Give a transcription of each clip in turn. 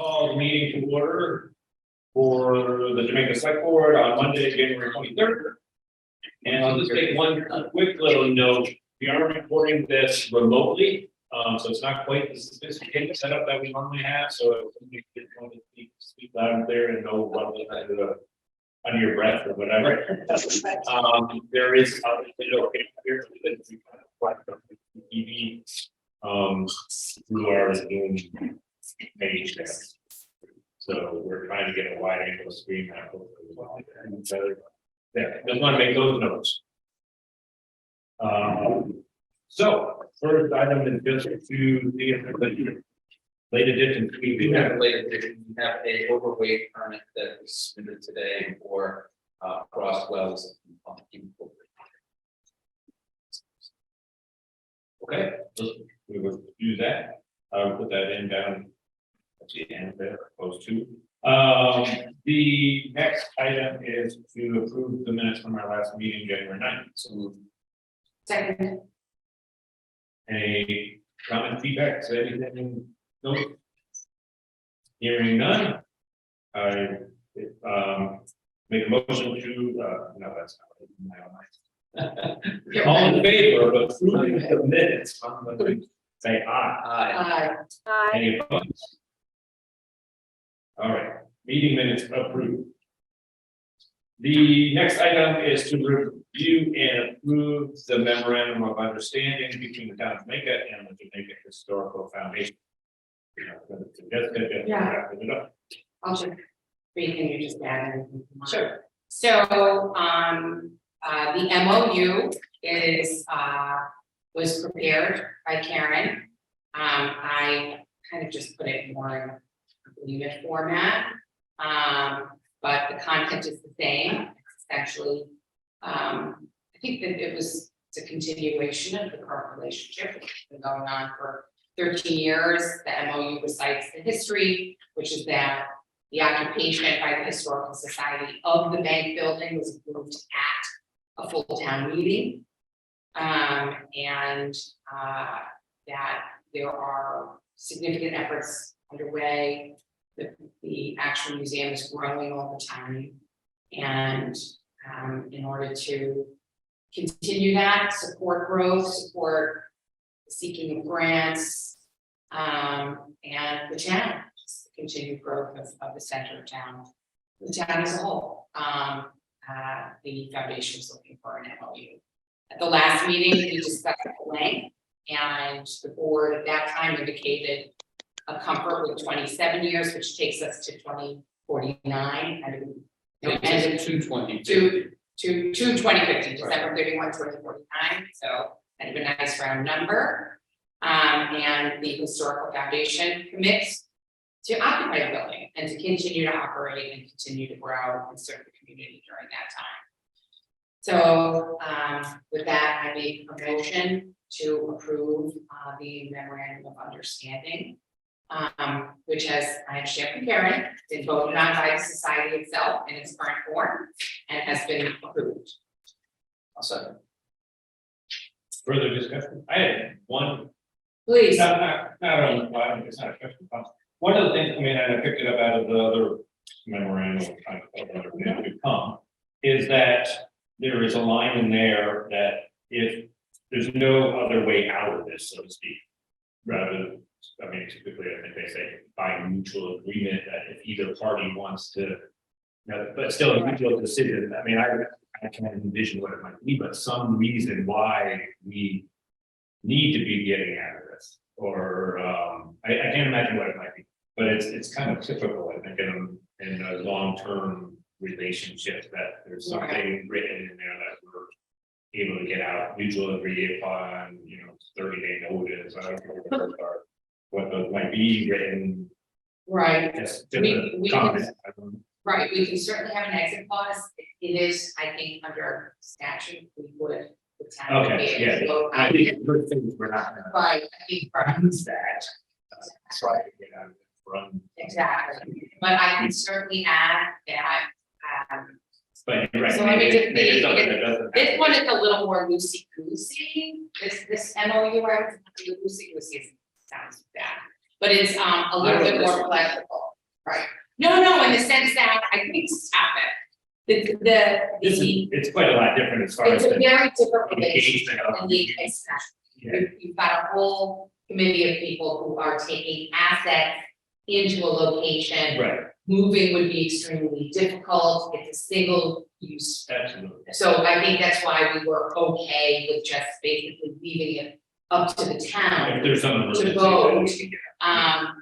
call the meeting to order for the Jamaica Selectboard on Monday, January 23rd. And I'll just make one quick little note. We are recording this remotely, so it's not quite the sophisticated setup that we normally have. So if you want to speak loud and clear and know what under your breath or whatever. There is obviously no here TV through our Zoom page. So we're trying to get a wide angle screen now. So yeah, just want to make those notes. So first item is just to see if there's a late addition. We do have a late addition. We have a overweight permit that was submitted today for cross wells. Okay, we will do that. I'll put that in down at the end there, opposed to. The next item is to approve the minutes from our last meeting, January 9th. So Second. any comment, feedback, anything? No. Hearing none. I make a motion to no, that's not all in favor of approving the minutes. Say aye. Aye. Any opposed? All right, meeting minutes approved. The next item is to review and approve the memorandum of understanding between the town of Jamaica and the Jamaica Historical Foundation. Yeah. I'll just read, can you just add anything? Sure. So, the MOU is, was prepared by Karen. I kind of just put it more in agreement format. But the content is the same, essentially. I think that it's a continuation of the current relationship, which has been going on for 13 years. The MOU recites the history, which is that the occupation by the Historical Society of the bank building was approved at a full town meeting. And that there are significant efforts underway. The actual museum is growing all the time. And in order to continue that, support growth, support the seeking of grants, and the town, just the continued growth of the center of town, the town as a whole. The foundation is looking for an MOU. At the last meeting, we discussed the length, and the board at that time indicated a comfort with 27 years, which takes us to 2049, and it ended 222. to 2050, December 31, 2049. So kind of a nice round number. And the Historical Foundation commits to occupy the building and to continue to operate and continue to grow and serve the community during that time. So with that, I make a motion to approve the memorandum of understanding, which has, I have shared with Karen, been voted on by the society itself in its current form and has been approved. I'll second. Further discussion? I had one. Please. Not on, well, it's not a question. One of the things, I mean, and I picked it up out of the other memorandum to come, is that there is a line in there that if there's no other way out of this, so to speak, rather, I mean, typically, I think they say by mutual agreement that if either party wants to, you know, but still a mutual decision. I mean, I can envision what it might be, but some reason why we need to be getting out of this, or I can't imagine what it might be, but it's kind of typical, I think, in a long-term relationship that there's something written in there that we're able to get out, mutual agree upon, 30-day notice. I don't know what those might be written. Right. Just We comment. Right, we can certainly have an exit clause. It is, I think, under statute, we would. The town would be Okay, able to yeah, vote I on think it. good things we're not gonna Right, I think, right, use that. Try to get out of it, run. exactly. But I can certainly add that, But you're right. So let me just maybe be- something that doesn't this have- one is a little more loosey-goosey. This MOU, I would loosey-goosey sounds bad, but it's a little bit more flexible. Right, no, in the sense that, I think, stop it. It's quite a lot different as far as It's a the very different relationship engagement of. than the exact. Yeah. You've got a whole committee of people who are taking assets into a location. Right, Moving would be extremely difficult, it's a single use. absolutely. So I think that's why we were okay with just basically leaving it up to the town. If there's some emergency vote. that we can get.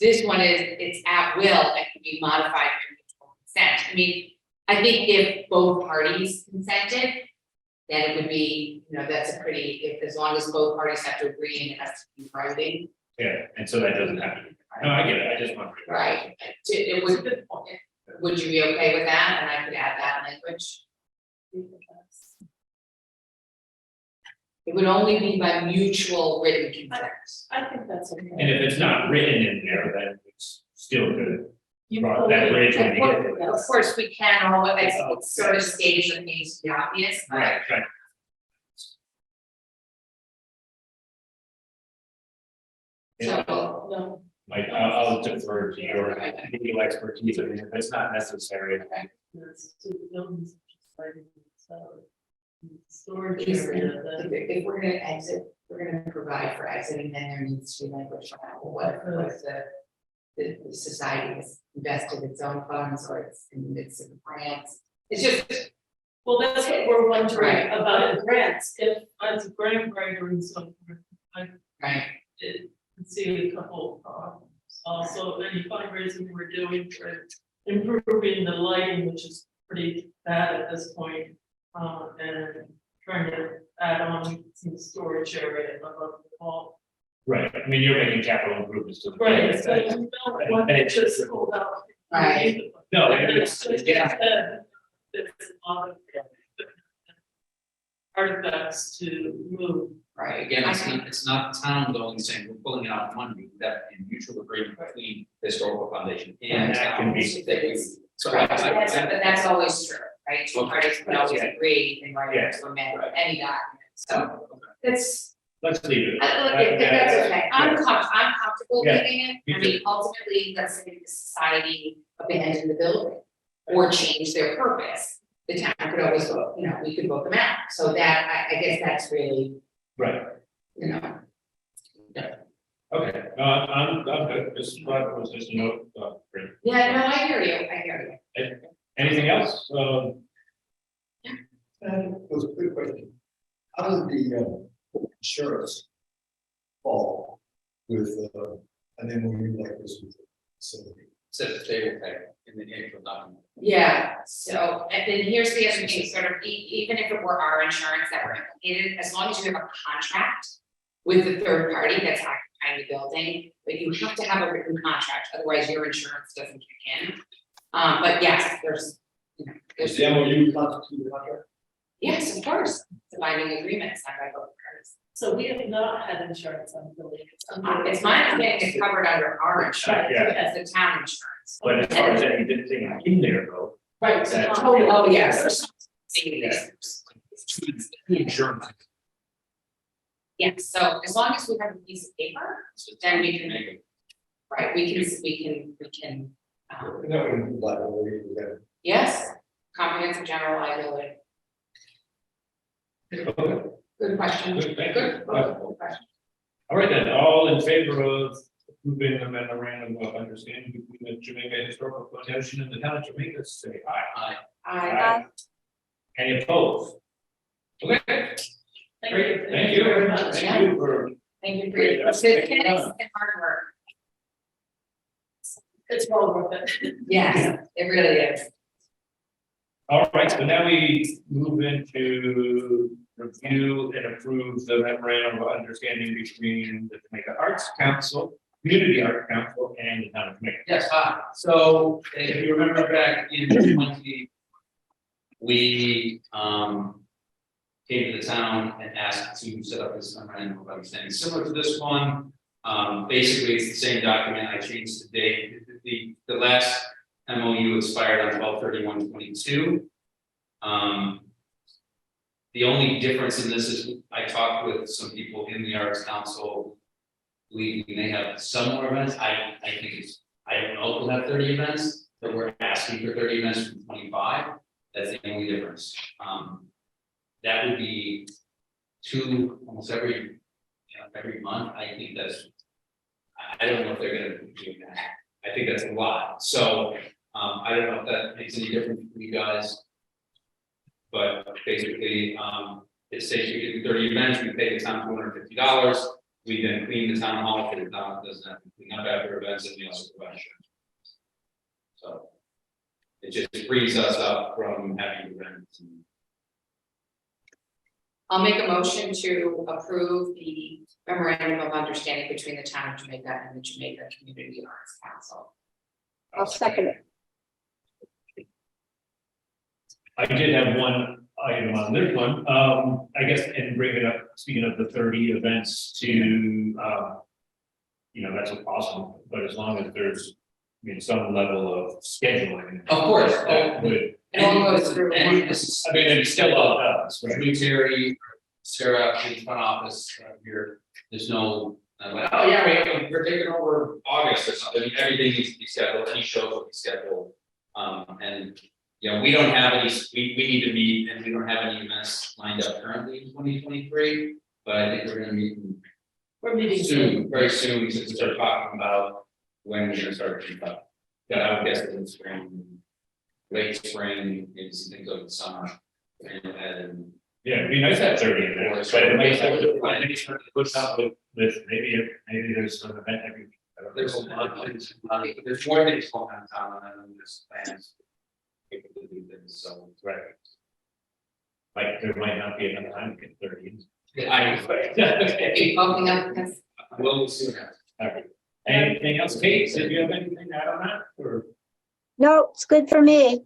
This one is, it's at will and can be modified by mutual consent. I mean, I think if both parties consented, then it would be, that's a pretty, if, as long as both parties have to agree and it has to be writing. Yeah, and so that doesn't have to be, no, I get it, I just want. Right, it would you be okay with that? And I could add that language. It would only be by mutual written consent. I think that's okay. And if it's not written in there, then it's still good. You Cross that bridge when you get to it. Of course, we can, although it's sort of states and things to be obvious, but. Right. So, No. Like, I'll defer to your legal expertise, I mean, if it's not necessary. It's to the buildings, so. Storage Is- area, then. if we're gonna exit, we're gonna provide for exiting, then there needs to be language about what is the society has invested its own funds or it's grants. It's just, Well, that's what we're wondering Right. about the grants, if as a grant writer and so forth, I right, did see a couple also any fundraising we're doing for improving the lighting, which is pretty bad at this point. And trying to add on some storage area above the wall. Right, I mean, you're making capital improvements to the. Right, so you don't want And to it's just hold out. Right. No, It's it's, just, yeah, there's a lot of artifacts to move. right. Again, it's not the town going saying, we're pulling out money, that in mutual agreement between the historical foundation and And that can be- town. So Right, but that's always true, right? Two Okay. parties can always Yeah. agree and write Yeah. it to amend Right. any document, so that's. let's leave it. That's okay, I'm comfortable Yeah, leaving it, me I mean, ultimately, let's say the society abandoned the building. Or change their purpose, the town could always vote, we could vote them out, so that, I guess that's really, Right, okay, I'm good, this was just a note, great. yeah, no, I hear you. Anything else? It was a good question. How does the insurance fall with an MOU like this with the facility? Said that they will pay in the actual document. Yeah, so, and then here's the other thing, sort of, even if it were our insurance that were implicated, as long as you have a contract with the third party that's occupying the building, but you have to have a written contract, otherwise your insurance doesn't kick in. But yes, there's, Does the MOU constitute the contract? yes, of course, it's a binding agreement signed by both parties. So we have not had insurance on the building. It's my understanding it's covered under our insurance, Yeah. it's the town insurance. But as far as anything in there though. Right. That's- Oh, yes. Insurance. Yes, so as long as we have a piece of paper, then we can, Make it. right, we can, And that would include liability, we got yes, comprehensive general liability. Okay. Good question. Good, thank Good, you. good question. All right then, all in favor of approving the memorandum of understanding between the Jamaica Historical Foundation and the town of Jamaica, say aye. I, Any opposed? Okay, great, thank you very much. Thank you for, thank you for your persistence and hard work. It's well worth it. Yes, it really is. all right, so now we move into review and approve the memorandum of understanding between the Jamaica Arts Council, Community Arts Council, and the town of Jamaica. Yes, so if you remember back in 20, we came to the town and asked to set up this memorandum of understanding similar to this one. Basically, it's the same document. I changed the date. The last MOU expired on 12/31/22. The only difference in this is I talked with some people in the Arts Council. We may have some more events. I think it's I don't know if we'll have 30 events, but we're asking for 30 events from 25. That's the only difference. That would be two almost every month. I think that's, I don't know if they're gonna be doing that. I think that's a lot. So I don't know if that makes any difference for you guys. But basically, it says you do 30 events, we pay the town $250. We then clean the town hall for the town, doesn't have to clean up after events and meals provide insurance. So it just frees us up from having events. I'll make a motion to approve the memorandum of understanding between the town of Jamaica and the Jamaica Community Arts Council. I'll second it. I did have one item on this one, I guess, and bring it up, speaking of the 30 events to, you know, that's awesome, but as long as there's, I mean, some level of scheduling. Of course. That would, It all goes through. And this is, I mean, it's still all us, right? me, Terry, Sarah, in the front office here, there's no, like, oh yeah, we're taking over August or something, everything needs to be scheduled, any shows will be scheduled. And, you know, we don't have any, we need to meet, and we don't have any events lined up currently in 2023, but I think we're gonna meet We're meeting soon, very soon, to start talking about when we're gonna start to up. Yeah, I would guess in the spring, late spring, maybe some things over the summer. And Yeah, it'd be nice to have 30 in there, but it makes it puts up with maybe there's an event every. there's a lot of things, there's more things going on in town than just plans. People to do things, so. Right. Like, there might not be enough time to get 30 in. I Keep bumping up against. will soon. Okay. Anything else, Kate, did you have anything to add on that, or? No, it's good for me.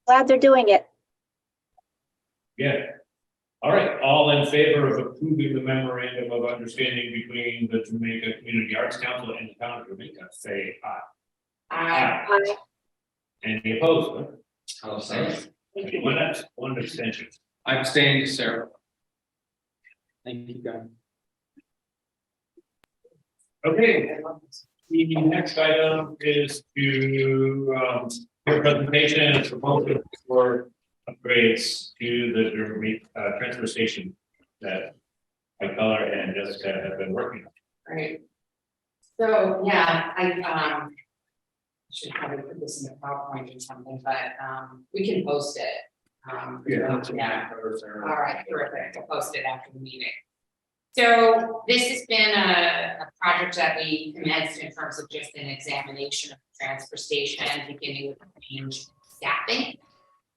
Glad they're doing it. Yeah. All right, all in favor of approving the memorandum of understanding between the Jamaica Community Arts Council and the town of Jamaica, say aye. Any opposed? I'll say. One abstention. I'm abstaining, Sarah. Thank you, guys. Okay, the next item is to, your presentation and proposal for upgrades to the Jamaica transfer station that my color and Jessica have been working on. Right. So, yeah, I should probably put this in the PowerPoint or something, but, we can post it. Yeah. All right, terrific. We'll post it after the meeting. So this has been a project that we commenced in terms of just an examination of the transfer station, beginning with change staffing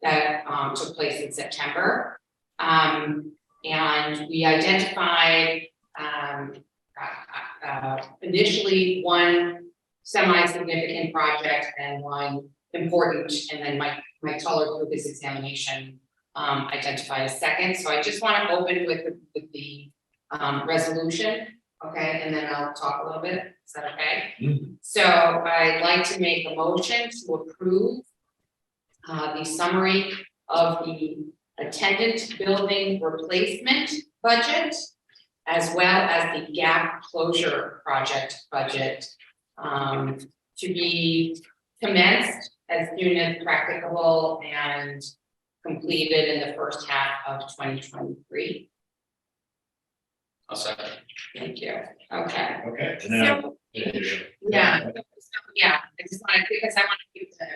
that took place in September. And we identified initially one semi-significant project and one important, and then my color through this examination identified a second. So I just want to open with the resolution, okay, and then I'll talk a little bit. Is that okay? Mm-hmm. So I'd like to make a motion to approve the summary of the attendant building replacement budget, as well as the gap closure project budget, to be commenced as soon as practicable and completed in the first half of 2023. I'll second. Thank you. Okay. Okay. And then So, yeah, I just wanted, because I want to keep the,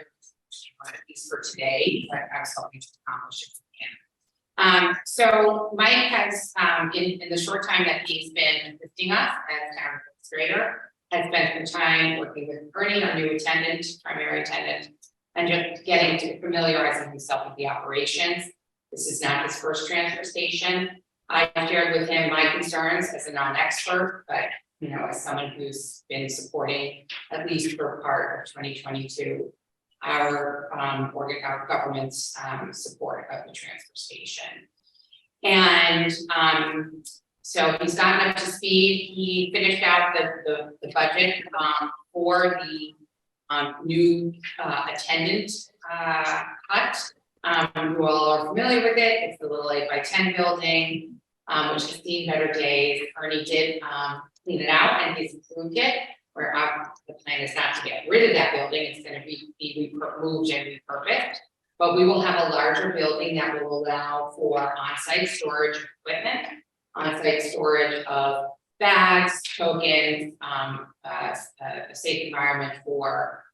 at least for today, but I was hoping to accomplish it again. So Mike has, in the short time that he's been assisting us as town administrator, has spent some time working with Ernie, our new attendant, primary attendant, and just getting to familiarizing himself with the operations. This is not his first transfer station. I shared with him my concerns as a non-expert, but you know, as someone who's been supporting, at least for part of 2022, our government's support of the transfer station. And so he's gotten up to speed. He finished out the budget for the new attendant hut. You all are familiar with it. It's the little 8x10 building, which has seen better days. Ernie did clean it out and he's improved it. where the plan is not to get rid of that building, it's gonna be moved and repurposed. But we will have a larger building that will allow for on-site storage of equipment, on-site storage of bags, tokens, a safe environment for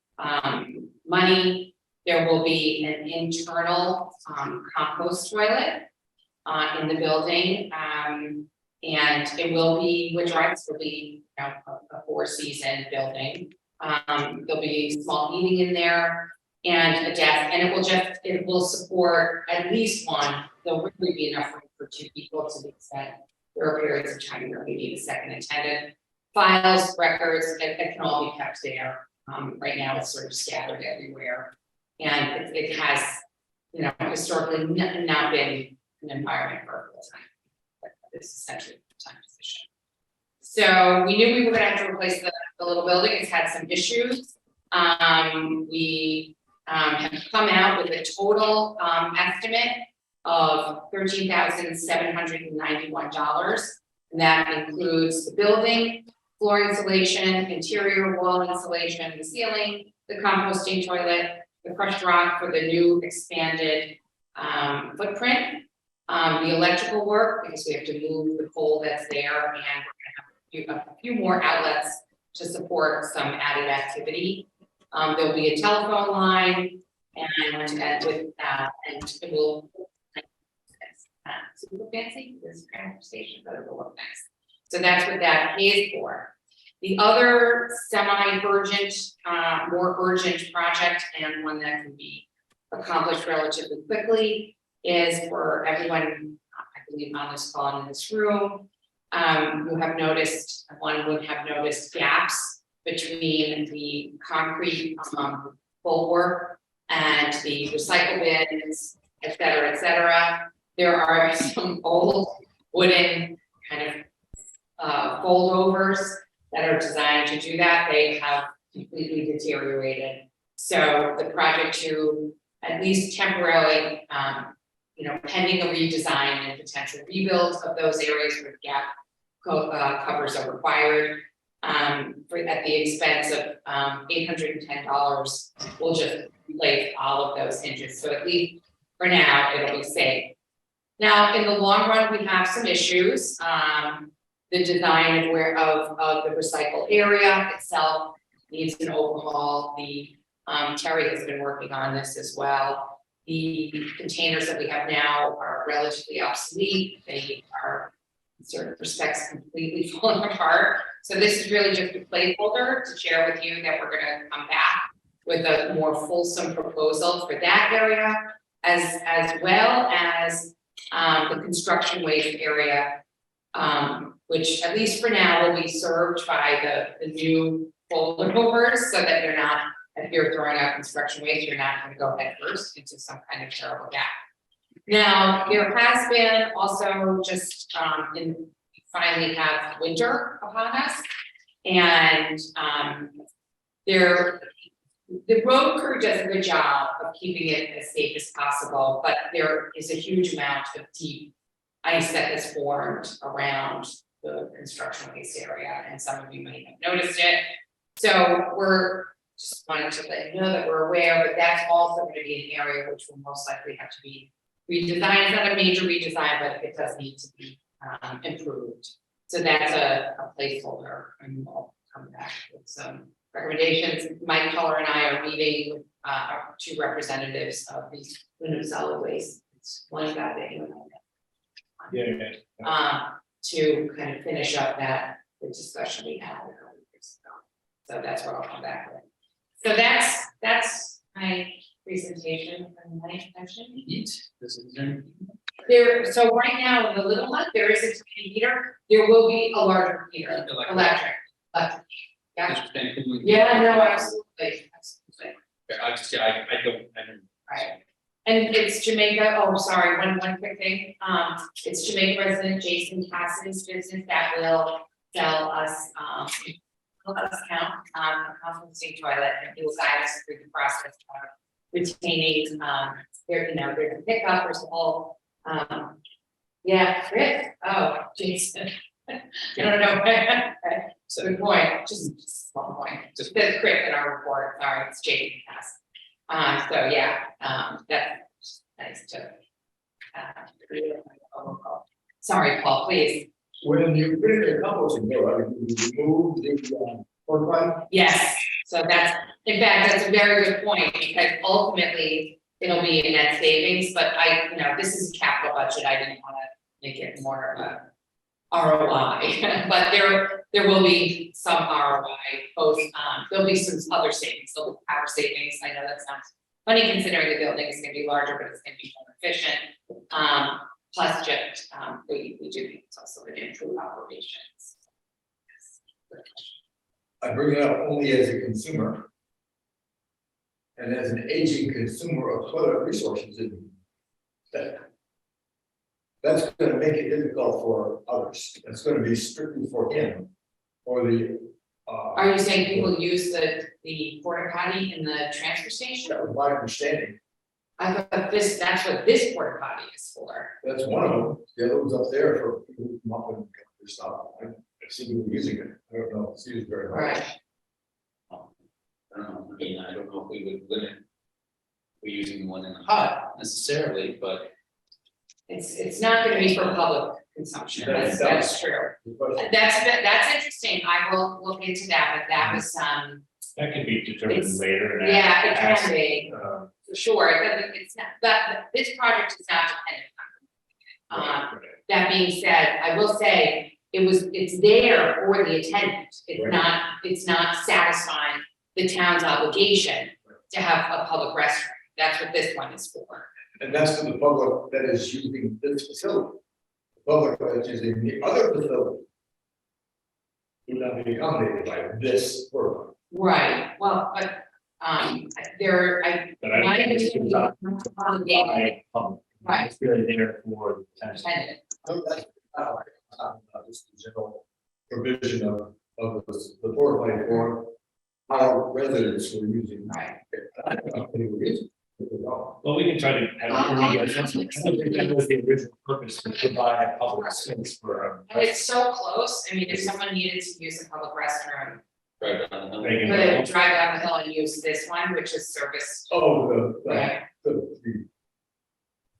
money. There will be an internal compost toilet in the building, and it will be, which will be, you know, a 4-season building. There'll be small heating in there and a desk, and it will support at least one. There'll really be enough room for 2 people to the extent there are periods of time where we need a second attendant. Files, records, it can all be kept there. Right now it's sort of scattered everywhere. And it has, you know, historically not been an environment for a full time, but it's essentially a full-time position. So we knew we were gonna have to replace the little building. It's had some issues. We have come out with a total estimate of $13,791, and that includes the building, floor insulation, interior wall insulation, the ceiling, the composting toilet, the crushed rock for the new expanded footprint, the electrical work, because we have to move the pole that's there, and we're gonna have a few more outlets to support some added activity. There'll be a telephone line, and it will super fancy, this conversation, but it will look nice. So that's what that pays for. The other semi-urgent, more urgent project, and one that can be accomplished relatively quickly, is for everyone, I believe, on this call and in this room. You have noticed, one would have noticed gaps between the concrete bulwark and the recycle bins, et cetera, et cetera. There are some old wooden kind of foldovers that are designed to do that. They have completely deteriorated. So the project to at least temporarily, you know, pending a redesign and potential rebuilds of those areas where gap covers are required, at the expense of $810, we'll just replace all of those hinges. So at least for now, it'll be safe. Now, in the long run, we have some issues. The design of the recycle area itself needs an overhaul. Terry has been working on this as well. The containers that we have now are relatively obsolete. They are, in certain respects, completely falling apart. So this is really just a placeholder to share with you that we're going to come back with a more fulsome proposal for that area, as well as the construction waste area, which at least for now will be served by the new foldovers, so that you're not, if you're throwing out construction waste, you're not going to go head first into some kind of terrible gap. Now, there has been also just finally have winter upon us, and the road crew does a good job of keeping it as safe as possible, but there is a huge amount of deep ice that has formed around the construction waste area, and some of you might have noticed it. So we're just wanted to let you know that we're aware, but that's also going to be an area which will most likely have to be redesigned. It's not a major redesign, but it does need to be improved. So that's a placeholder, and we'll come back with some recommendations. Mike Keller and I are meeting with our 2 representatives of the solid waste. It's one guy that you know, to kind of finish up the discussion we had a couple of years ago. So that's what I'll come back with. So that's my presentation from my session. So right now in the little one, there is a tiny heater. There will be a larger heater, electric. Yeah. Yeah, no, absolutely. I don't. Right. And it's Jamaica, oh, sorry, one quick thing. It's Jamaica resident Jason Cass's business that will sell us, count, a composting toilet, and he will guide us through the process of retaining, there's a pickup, there's a whole, yeah, Chris, oh, Jason. I don't know. Good point, just small point, just the quick in our report, sorry, it's Jake. So yeah, that's nice to. Sorry, Paul, please. When you put it in composting, though, I mean, you remove the, porta potty? Yes, so that's, in fact, that's a very good point, because ultimately, it'll be a net savings, but this is a capital budget, I didn't wanna make it more of a ROI, but there will be some ROI, both, there'll be some other savings, there'll be power savings, I know that sounds funny considering the building is gonna be larger, but it's gonna be more efficient. Plus just, we do think it's also gonna improve operations. I bring it up only as a consumer. And as an aging consumer of toilet resources that's gonna make it difficult for others. That's gonna be strictly for him, or the. Are you saying people use the porta potty in the transfer station? That was my understanding. I thought that's what this porta potty is for. That's one of them. The other one's up there for people who come up and get their stuff. I've seen people using it. I don't know. It's used very much. Right. I don't know, I mean, I don't know if we would limit. We're using one in the hut necessarily, but. It's not gonna be for public consumption, that's true. That's interesting, I will look into that, but that was, That can be determined It's- later. and yeah, it ask, can be, uh, for sure, it's not, but this project is not dependent on. right. That being said, I will say, it's there for the attendant, Right. it's not satisfying the town's obligation to have a public restroom, that's what this one is for. And that's to the public that is using this facility. The public that's using the other facility would not be accommodated by this program. Right, well, but, But I my think it's understanding not is obligated Right. It's really there for the tenants. attendant. No, that's just the general provision of the porta potty for our residents who are using. Right. I don't know if they were using it at all. Well, we can try to have. I don't think that was the original purpose, to provide a public space for. And it's so close, I mean, if someone needed to use the public restroom, Right down the hill. They can could drive down the hill and use this one, which is serviced. Oh, Right. the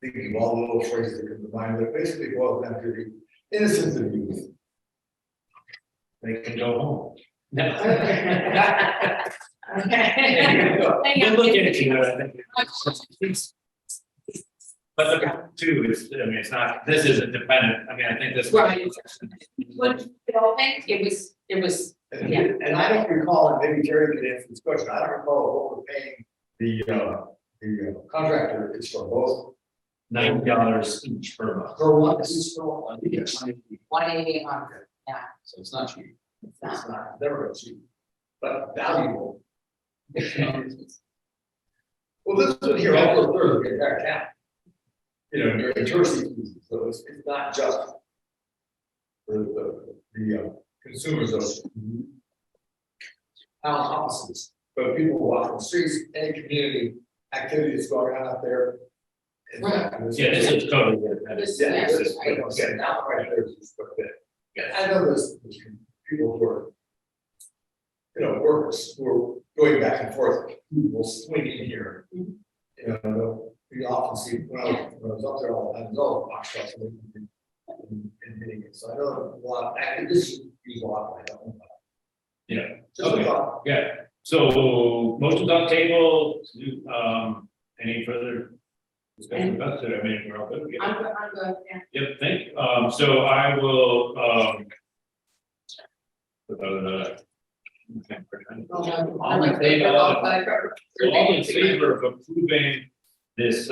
thinking of all the little phrases that come to mind, but basically it boils down to the innocence of youth. They can go home. No. Okay. Good look at you, I think. But the two is, I mean, it's not, this isn't dependent, I mean, I think this. Right. What, I think it was, yeah. And I don't recall, and maybe Terry could answer this question, I don't recall what we're paying the contractor, it's for both. $90 each per month. For one, this is for one. Yes. 180 a month, yeah, So it's not cheap. it's It's not. not, never cheap, but valuable. Well, this one here, all over the entire town. You know, during tourist season, so it's not just the consumers of town offices, but people walking the streets, any community activity that's going on out there. Yeah, this is totally different. This- Yeah, yeah, this is, right. yeah, now right there is just a bit. Yeah, I know there's people who are, workers who are going back and forth, people swinging here. Mhm. You know, we often see, when I was up there all the time, there's all the box shops and hitting it, so I know a lot, actually, this is used a lot, I don't know. Yeah. Just a Okay. thought. Yeah, so motion's on table, any further discussion about it, I mean, we're all good. I'm good, yeah. Yep, thank you, so I will, all in favor of approving this,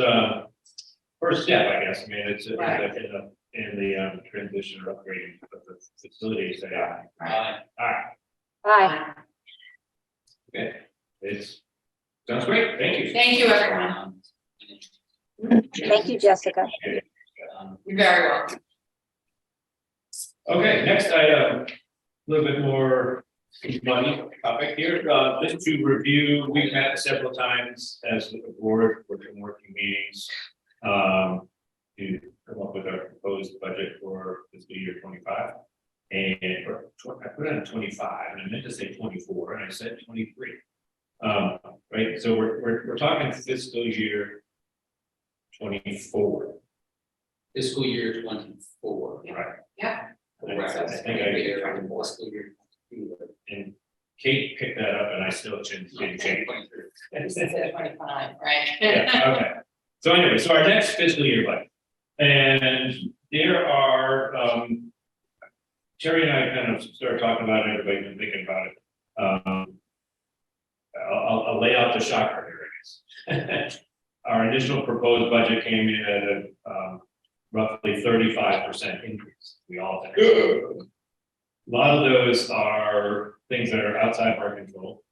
first step, I guess, I mean, it's Right. in the transition or upgrading of the facility, say aye. Right. Aye, Hi, okay, it's, sounds great, thank you. Thank you, everyone. thank you, Jessica. You're very welcome. Okay, next item, a little bit more money topic here, just to review, we've met several times as a board, working meetings. To come up with our proposed budget for fiscal year 25. And I put it on 25, and I meant to say 24, and I said 23. Right, so we're talking fiscal year 24, Fiscal year 24. right? Yeah. Correct. I think I did. Fiscal year 22. And Kate picked that up, and I still didn't change. It's at 25, right? Yeah, okay. So anyway, so our next fiscal year budget, and there are, Terry and I kind of started talking about it, everybody's been thinking about it. I'll lay out the shocker here, I guess. Our initial proposed budget came in at a roughly 35% increase. We all think. A lot of those are things that are outside of our control.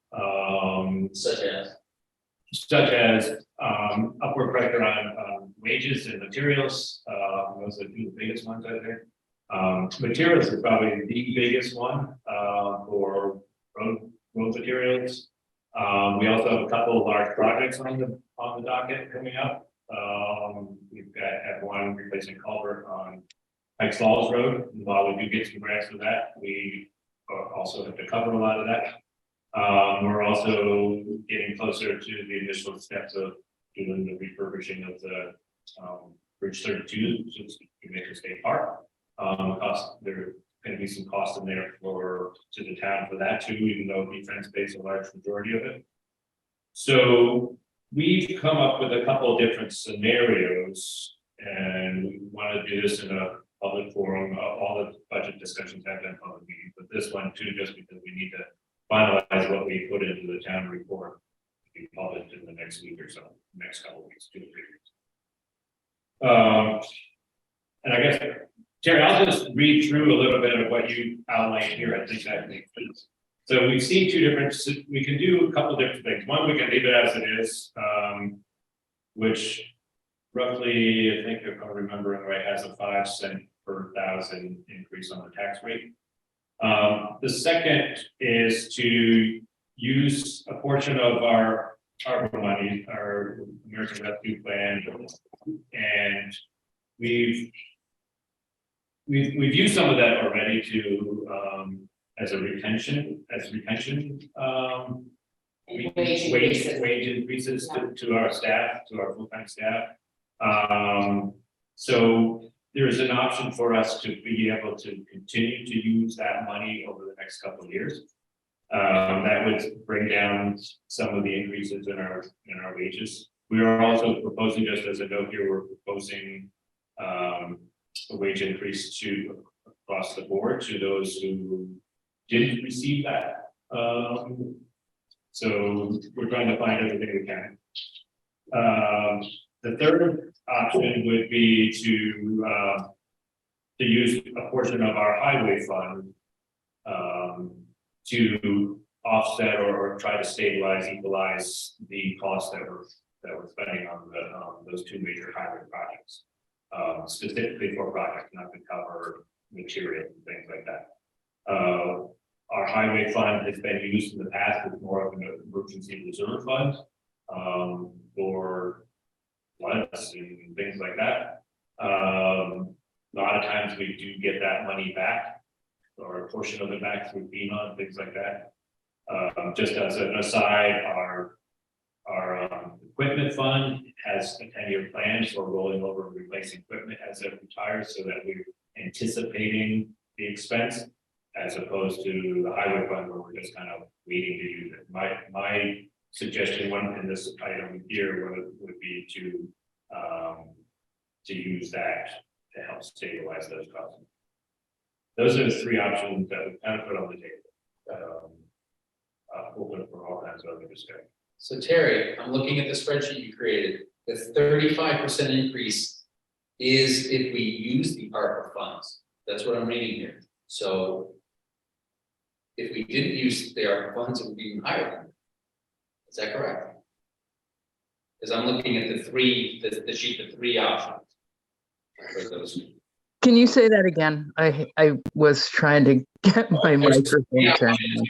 Such as upward pressure on wages and materials. Those are the two biggest ones out there. Materials is probably the biggest one for road materials. We also have a couple of large projects on the docket coming up. We've got one replacing culvert on Pikes Falls Road. And while we do get some grants for that, we also have to cover a lot of that. We're also getting closer to the initial steps of doing the refurbishing of the Bridge 32, so it's Jamaica State Park. There's going to be some cost in there to the town for that too, even though defense pays a large majority of it. So we've come up with a couple of different scenarios, and we want to do this in a public forum. All the budget discussions have been public meetings, but this one too, just because we need to finalize what we put into the town report to be published in the next week or so, next couple of weeks, 2 or 3 weeks. And I guess, Terry, I'll just read through a little bit of what you outlined here. I think that makes sense. So we've seen we can do a couple different things. One, we can leave it as it is, which roughly, I think if I'm remembering right, has a 5 cent per thousand increase on the tax rate. The second is to use a portion of our money, our American Rescue Plan, and we've used some of that already to as retention wage increases to our staff, to our full-time staff. So there's an option for us to be able to continue to use that money over the next couple of years. That would bring down some of the increases in our wages. We are also proposing, just as a note here, we're proposing a wage increase across the board to those who didn't receive that. So we're trying to find everything we can. The third option would be to use a portion of our highway fund to offset or try to stabilize, equalize the costs that we're spending on those 2 major highway projects, specifically for projects, not to cover material and things like that. Our highway fund has been used in the past as more of an emergency reserve fund for floods and things like that. A lot of times we do get that money back, or a portion of it back through FEMA and things like that. Just as an aside, our equipment fund has a 10-year plan for rolling over and replacing equipment as it retires, so that we're anticipating the expense, as opposed to the highway fund where we're just kind of waiting to use it. My suggestion, one in this item here, would be to use that to help stabilize those costs. Those are the 3 options that we kind of put on the table. Open for all kinds of other discussion. So Terry, I'm looking at the spreadsheet you created. The 35% increase is if we use the ARPA funds. That's what I'm reading here. So if we didn't use the ARPA funds, it would be even higher than that. Is that correct? Because I'm looking at the sheet, the 3 options for those. Can you say that again? I was trying to get my microphone turned on.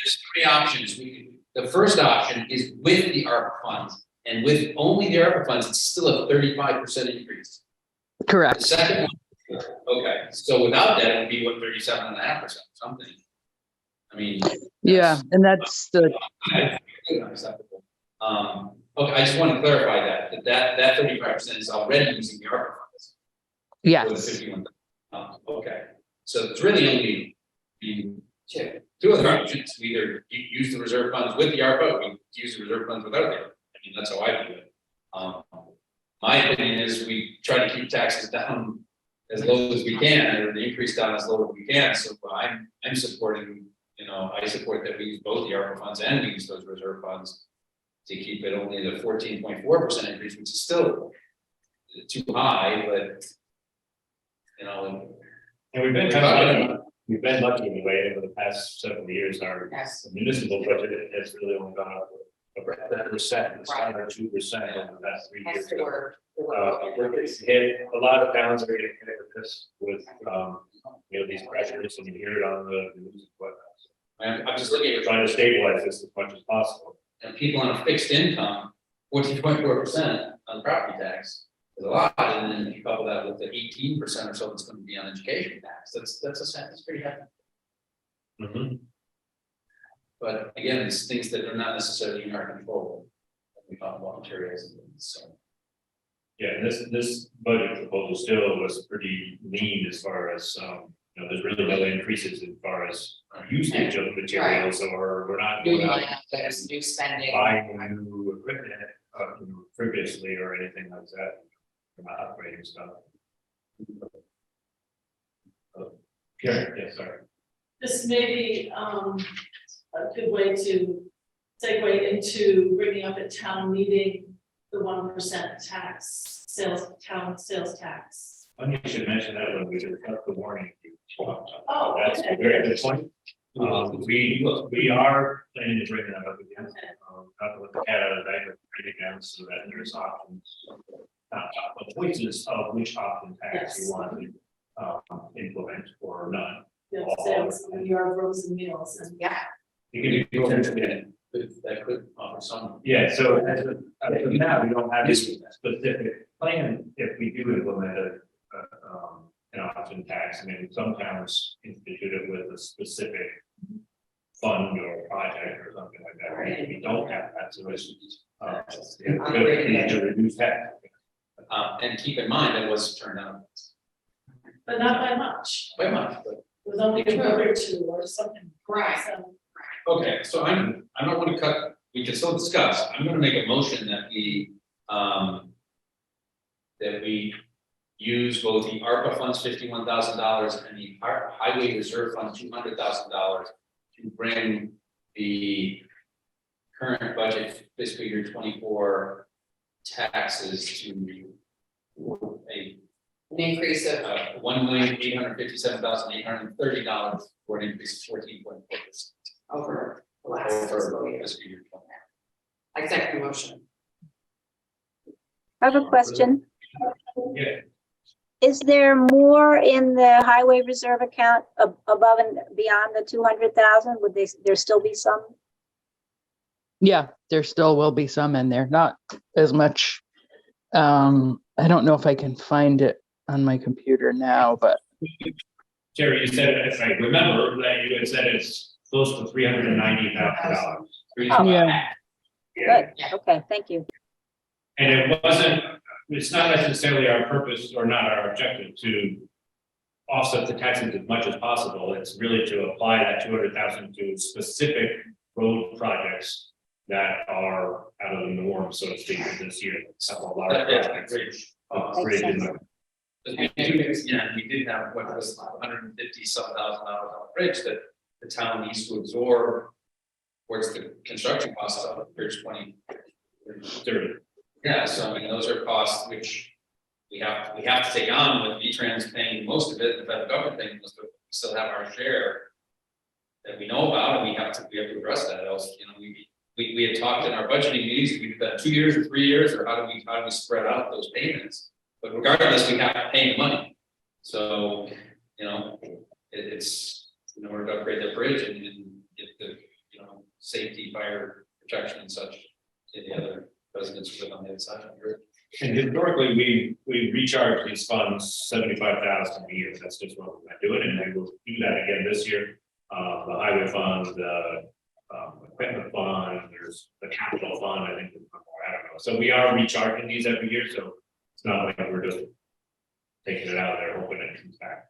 There's 3 options. The first option is with the ARPA funds, and with only the ARPA funds, it's still a 35% increase. Correct. The second one, Okay, so without that, it would be what, 37.5% something. I mean. Yeah, and that's the, Unacceptable. Okay, I just want to clarify that 35% is already using the ARPA funds. For the yes, 51. Okay, so it's really only two other options, we either use the reserve funds with the ARPA, or we use the reserve funds without it. I mean, that's how I do it. My opinion is we try to keep taxes down as low as we can, or the increase down as low as we can, so I'm supporting, I support that we use both the ARPA funds and we use those reserve funds to keep it only the 14.4% increase, which is still too high, but And we've been kind of lucky, we've been lucky in a way over the past several years, our Yes. municipal budget has really only gone up about 1%, it's Right. under 2% over the past 3 Has years. to work. We're getting hit, a lot of towns are getting hit with this, with, these pressures, and you hear it on the news, but I'm just looking we're at trying to stabilize this as much as possible. and people on a fixed income, 14.4% on property tax is a lot, and then if you couple that with the 18% or so that's going to be on education tax, that's pretty hefty. Mhm. But again, it's things that are not necessarily in our control. We talk about materials and things, so. Yeah, and this budget proposal still was pretty lean as far as, there's really no increases as far as usage of materials, or we're not New going out line items, new spending. buying new equipment, frivolously or anything like that. We're not upgrading stuff. Karen, yes, sorry. This may be, a good way to segue into bringing up at town meeting the 1% town sales tax. And you should mention that when we discuss the warning. Oh, That's a okay. very good point. We are planning to bring that up again, not to let the cat out of the bag, but bring it down so that there's options. But choices of which option tax you want to implement or not. Yeah, sales, when you are rows and meals and. Yeah, You can do That could offer some. yeah, so as of now, we don't have a specific plan if we do implement an option tax. I mean, some towns institute it with a specific fund or project or something like that. We don't have that, so it's to reduce tax. And keep in mind, that was turned on But not by much, by much, but. it was only a vote or two or something. right. So, Okay, so I don't want to cut, we can still discuss, I'm gonna make a motion that we use both the ARPA funds $51,000 and the highway reserve fund $200,000 to bring the current budget fiscal year 24 taxes to An increase of, $1,857,830 for an increase of 14.4%. over the last fiscal year. Fiscal year 24. I second the motion. I have a question. Yeah, Is there more in the highway reserve account above and beyond the 200,000? Would there still be some? yeah, there still will be some in there, not as much. I don't know if I can find it on my computer now, but Jerry, you said, if I remember, that you had said it's close to $390,000. yeah, Good, okay, thank you. And it's not necessarily our purpose or not our objective to offset the taxes as much as possible. It's really to apply that 200,000 to specific road projects that are out of the norm, so to speak, this year. Several large projects. Makes sense. We did have what was $150,000 on a bridge that the town needs to absorb. Towards the construction costs of Bridge 2030. Yeah, so I mean, those are costs which we have to take on with V-Trans paying most of it, the federal government paying most of it, we still have our share. That we know about, and we have to address that, else, we had talked in our budgeting meetings, we do that 2 years or 3 years, or how do we spread out those payments? But regardless, we have to pay the money. So, it's in order to upgrade the bridge and get the, safety, fire protection and such to the other residents who live on the other side of the bridge. And historically, we recharge these funds 75,000 a year, that's just what we're doing, and we will do that again this year. The highway fund, the equipment fund, there's the capital fund, I think, there's one more, I don't know, so we are recharging these every year, so it's not like we're just taking it out of there, hoping it comes back.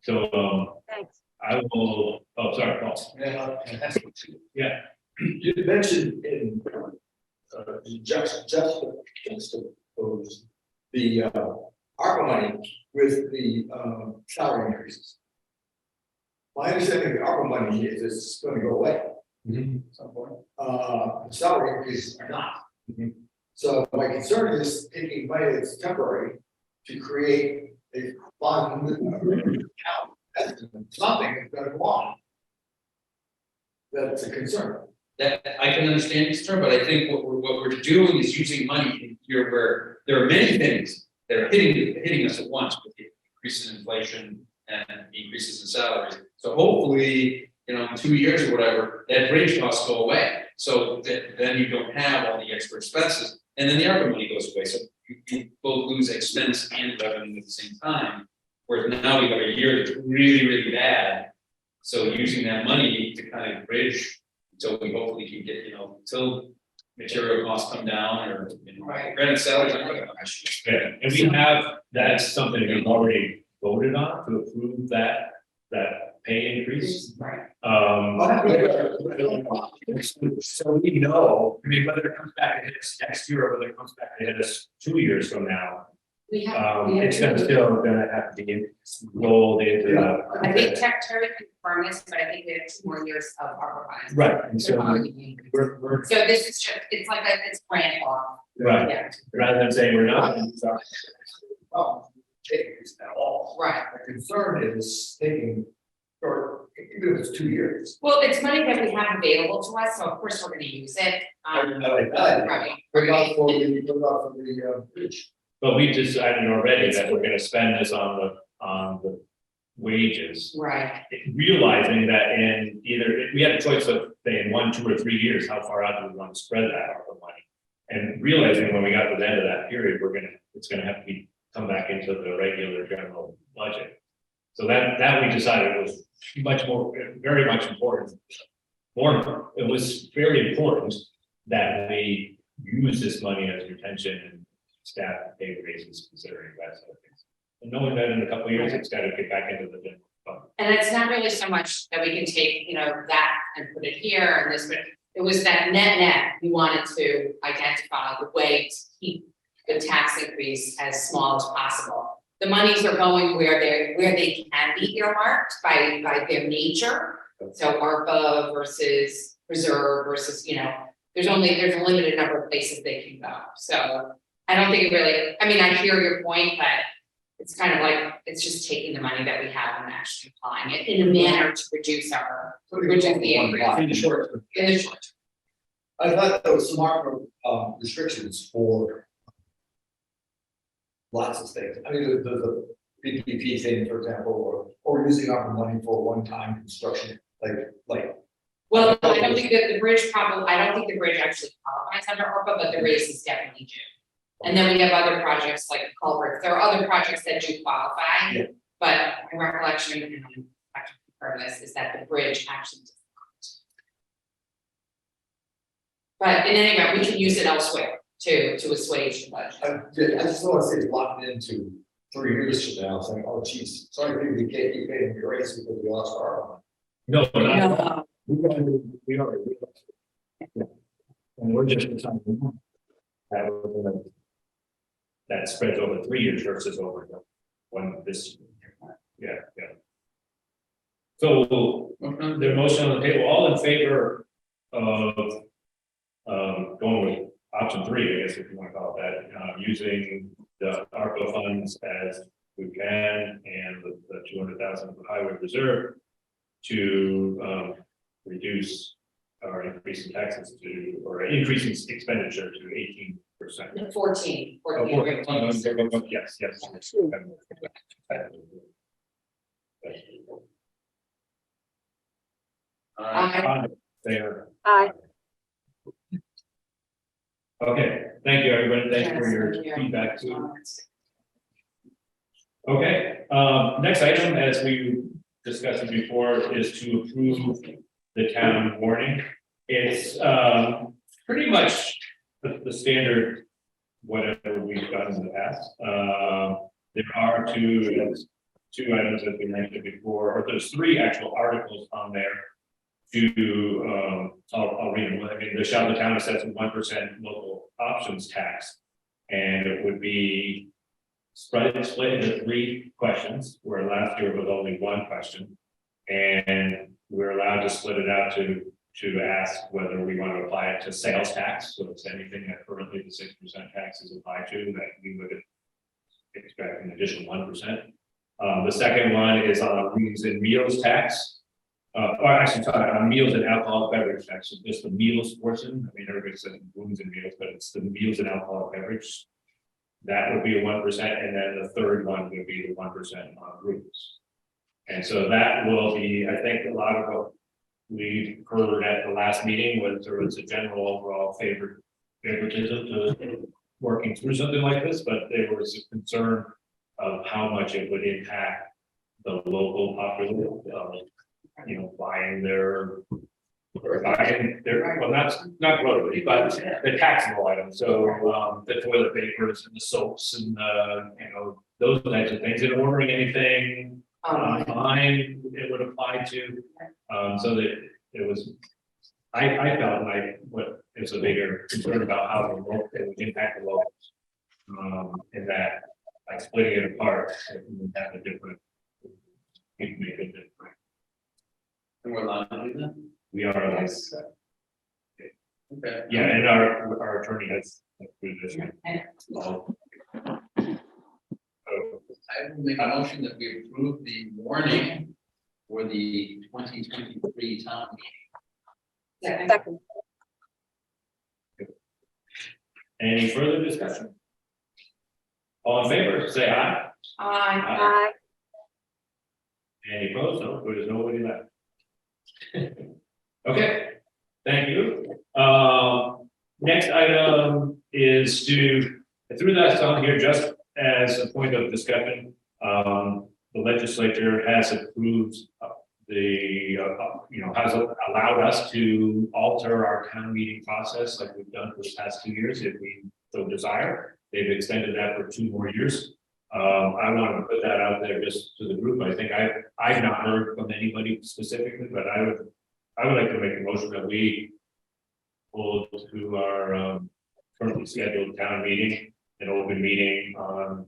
So, Thanks. I will, oh, sorry, Paul. Yeah. You mentioned in, juxtapose the, ARPA money with the, salary increases. My understanding of the ARPA money is it's gonna go away at some point. Salary increases are not. So my concern is taking money that's temporary to create a fund account, that's something that's gonna go on. That's a concern. That I can understand your concern, but I think what we're doing is using money here where there are many things that are hitting us at once with the increase in inflation and increases in salaries. So hopefully, in 2 years or whatever, that bridge costs go away. So that then you don't have all the extra expenses, and then the ARPA money goes away. So you both lose expense and revenue at the same time. Whereas now we have a year that's really, really bad. So using that money to kind of bridge until we hopefully can get, until material costs come down or, Right. granted salaries. Yeah, and we have, that's something we've already voted on to approve that pay increase. Right. So we know, I mean, whether it comes back and hit us next year or whether it comes back and hit us 2 years from now, We have. it's still gonna have to be rolled into the. I think Terry confirmed this, but I think we have 2 more years of ARPA funds. Right, and so we're, So this is just, it's like it's brand off. right, Yeah, rather than saying we're not. Changes at all. right. The concern is taking, or even if it's 2 years. Well, it's money that we have available to us, so of course we're gonna use it. Like that. Right. What about for the bridge? But we decided already that we're gonna spend this on the wages. Right, Realizing that in either, we had a choice of, say, in 1, 2, or 3 years, how far out do we want to spread that ARPA money? And realizing when we got to the end of that period, it's gonna have to come back into the regular general budget. So that we decided was much more, very much important. It was very important that we use this money as retention and staff pay raises, considering that sort of things. And knowing that in a couple of years, it's got to get back into the general fund. and it's not really so much that we can take, that and put it here and this, but it was that net, we wanted to identify the way to keep the tax increase as small as possible. The monies are going where they can be earmarked by their nature. So ARPA versus reserve versus, there's a limited number of places they can go. So I don't think it really, I hear your point, but it's kind of like, it's just taking the money that we have and actually applying it in a manner to reduce the increase. In the short term. In the short I thought there was smart restrictions for lots of things. I mean, the PPP thing, for example, or using our money for one-time construction, like. Well, I don't think that the bridge actually qualifies under ARPA, but the races definitely do. And then we have other projects like culverts. There are other projects that do qualify. Yeah. But my recollection, and I can confirm this, is that the bridge actually does not. But in any event, we can use it elsewhere to assuage the budget. I just don't want to say it's locked into 3 years from now, saying, oh geez, sorry, we can't keep paying your rates because we lost our money. No, No. we already. And we're just deciding that spreads over 3 years versus over one this year. Yeah. So the motion on the table, all in favor of going with option 3, I guess if you want to call it that, using the ARPA funds as we can and the 200,000 of the highway reserve to reduce or increase in taxes or increasing expenditure to 18%. 14. Yes. Aye. There. Aye. Okay, thank you, everybody. Thanks for Yes, your thank you. feedback too. Okay, next item, as we discussed before, is to approve the town warning. It's, pretty much the standard, whatever we've done in the past. There are two items that we mentioned before, or there's three actual articles on there. I'll read them. I mean, the town assess 1% local options tax. And it would be split into three questions, where last year was only one question. And we're allowed to split it out to ask whether we want to apply it to sales tax. So it's anything that currently the 6% tax is applied to, that we would expect an additional 1%. The second one is on rooms and meals tax. Or actually, sorry, on meals and alcoholic beverage tax, so just the meals portion. I mean, everybody says rooms and meals, but it's the meals and alcoholic beverage. That would be a 1%, and then the third one would be the 1% on rooms. And so that will be, I think, a lot of what we heard at the last meeting was there was a general overall favoritism to working through something like this, but there was a concern of how much it would impact the local population, buying their, well, not grocery, but the taxable items. So, the toilet papers and the soaps and those types of things, and ordering anything online, it would apply to, so that it was, I felt like what is a bigger concern about how it would impact the locals. And that by splitting it apart, it would have a different, it can make a difference. And we're allowed to do that? We are, Yes. Okay. yeah, and our attorney has approved this. I will make a motion that we approve the warning for the 2023 town meeting. Second. Any further discussion? All in favor, say aye. Aye. Any opposed? No, there's nobody left. Okay, thank you. Next item is through that on here, just as a point of discussion, the legislature has approved has allowed us to alter our town meeting process like we've done for the past 2 years if we so desire. They've extended that for 2 more years. I want to put that out there just to the group. I think I've not heard from anybody specifically, but I would like to make a motion that we hold to our currently scheduled town meeting, an open meeting on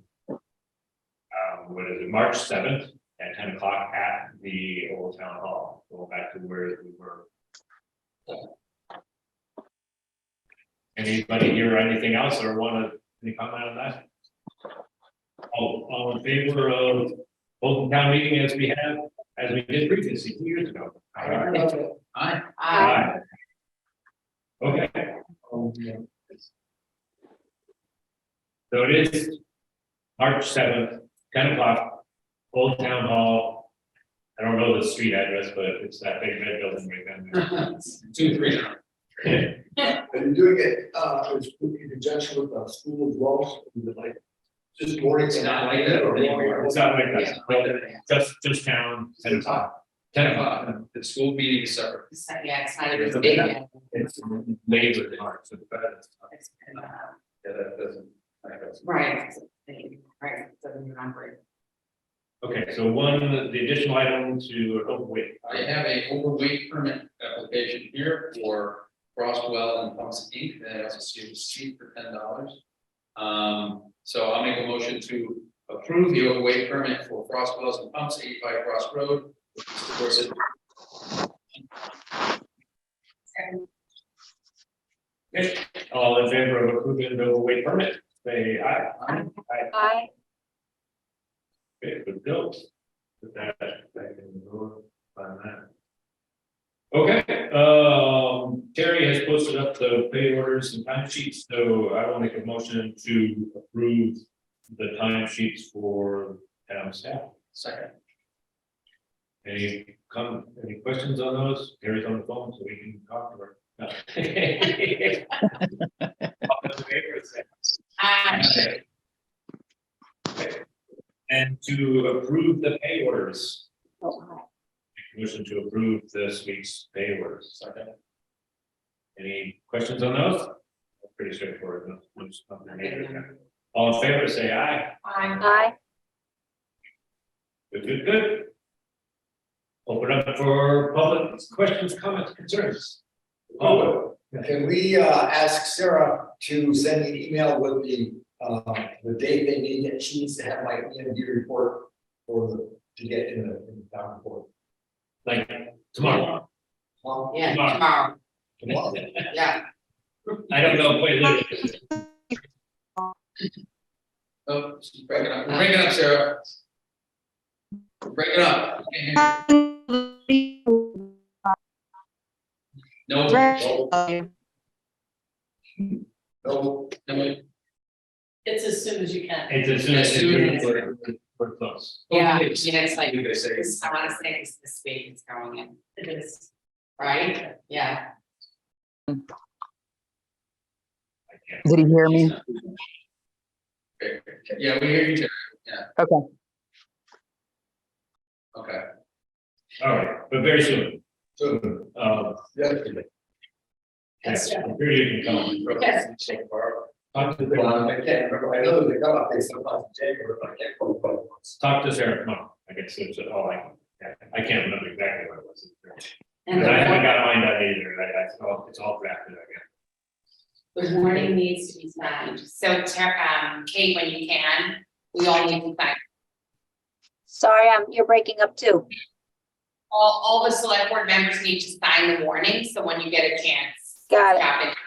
March 7th at 10 o'clock at the old town hall. Go back to where we were. Anybody hear anything else or want to any comment on that? All in favor of open town meeting as we did previously 2 years ago? Aye. Aye. Okay. So it is March 7th, 10 o'clock, Old Town Hall. I don't know the street address, but it's that big red building right down there. 2-3. Are you doing it, in conjunction with the school as well? Is it like just morning? It's not like that or anymore. It's not like Yeah, that, just town, 10 o'clock. 10 o'clock, the school meeting is separate. Yeah, it's not even big yet. It's later than March, so the better. It's, Yeah, that doesn't. Right, right, doesn't even operate. Okay, so the additional item to, wait. I have a overweight permit application here for Frostwell and Pumps Inc. That also see a receipt for $10. So I'll make a motion to approve the overweight permit for Frostwells and Pumps, 85 Cross Road. Second. Okay, all in favor of approving the overweight permit, say aye. Aye. Okay, good go. Put that back in the door, find that. Okay, Terry has posted up the pay orders and time sheets, so I will make a motion to approve the time sheets for town staff. Second. Any questions on those? Terry's on the phone, so we can talk to her. No. All those in favor, say Aye. aye. And to approve the pay orders. Oh, aye. Motion to approve this week's pay orders. Second. Any questions on those? Pretty straightforward. Nothing major. All in favor, say aye. Aye. Good. Open up for public questions, comments, concerns. Oh, Can we ask Sarah to send me an email with the date they need, and she needs to have my EMD report to get in the town report. like tomorrow. Yeah, Tomorrow. tomorrow, Tomorrow. yeah. I don't know quite literally. Oh, she's breaking up. We're breaking up, Sarah. We're breaking up. No. No, No. It's as soon as you can. It's as soon as we're close. Yeah, I mean, it's like, You guys say. I wanna say it's this week it's going in, It is. right? Yeah. I can't. Did he hear me? Okay. Yeah, we hear you, Jerry. Okay. Okay. All right, but very soon. so, Yeah. Yes, yeah. I'm sure you can come. Yes. Talk to I can't remember, I know they come up, they sometimes in January, but I can't quote. Talk to Sarah tomorrow. I guess it's all I can't remember exactly what it was. And And I haven't the, got mine done either. It's all drafted again. the warning needs to be signed, so Kate, when you can, we all need to sign. Sorry, you're breaking up too. All the select board members need to sign the warning, so when you get a chance. Got it. stop it.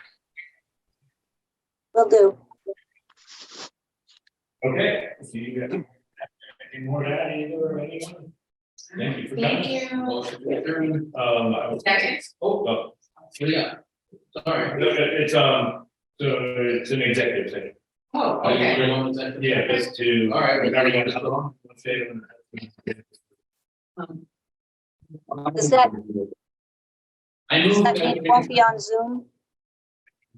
Will do. Okay. So you got any more to add either or anyone? Thank you for coming. Thank you. Motion to adjourn. I was. Second. Oh, Yeah. Sorry. no, so it's an executive session. Oh, Are you okay. doing one with that? Yeah, just to. All right. Regarding another one. Does that, I does moved. that mean it won't be on Zoom?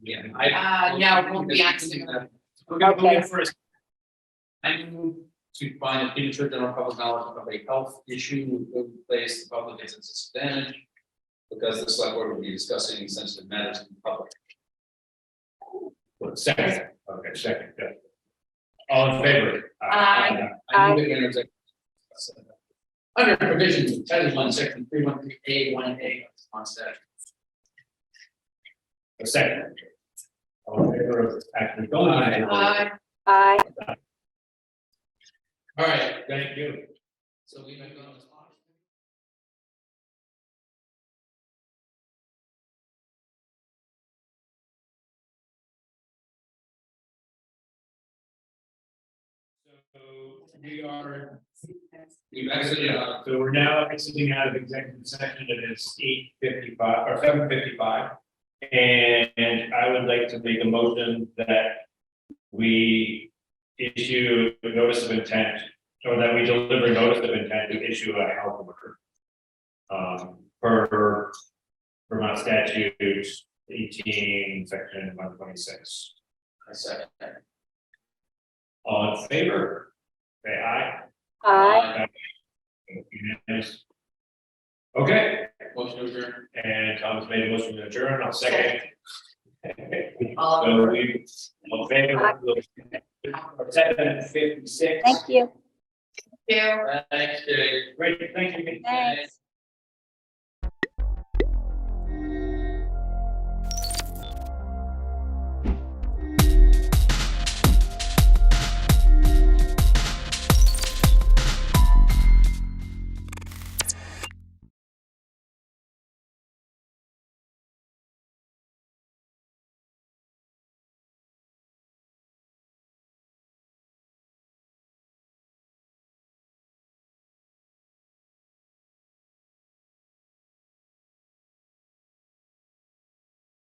Yeah. No, it won't be on Zoom. We're gonna go in Okay. first. I move to find a premature general public knowledge of a health issue will place the public at a disadvantage. Because the select board will be discussing sensitive matters in public. Second, okay, second, yeah. All in favor? Aye. I move to enter executive session. Under provisions of Title I, Section 313A1A on statute. A second. All in favor of actually going? Aye. Aye. All right, Thank you. so we have gone this far. So we are, We've exited out. so we're now exiting out of executive session. It is 8:55 or 7:55. And I would like to make a motion that we issue a notice of intent, or that we deliver notice of intent to issue a health order. Per Vermont statute 18, section 126. I second that. All in favor? Say aye. Aye. Unanimous. Okay, Motion to adjourn. and Tom's made a motion to adjourn, I'll second. All So we, all in favor, 7:56. Thank you. you. Thanks, Jay. Great, thank you. Thanks.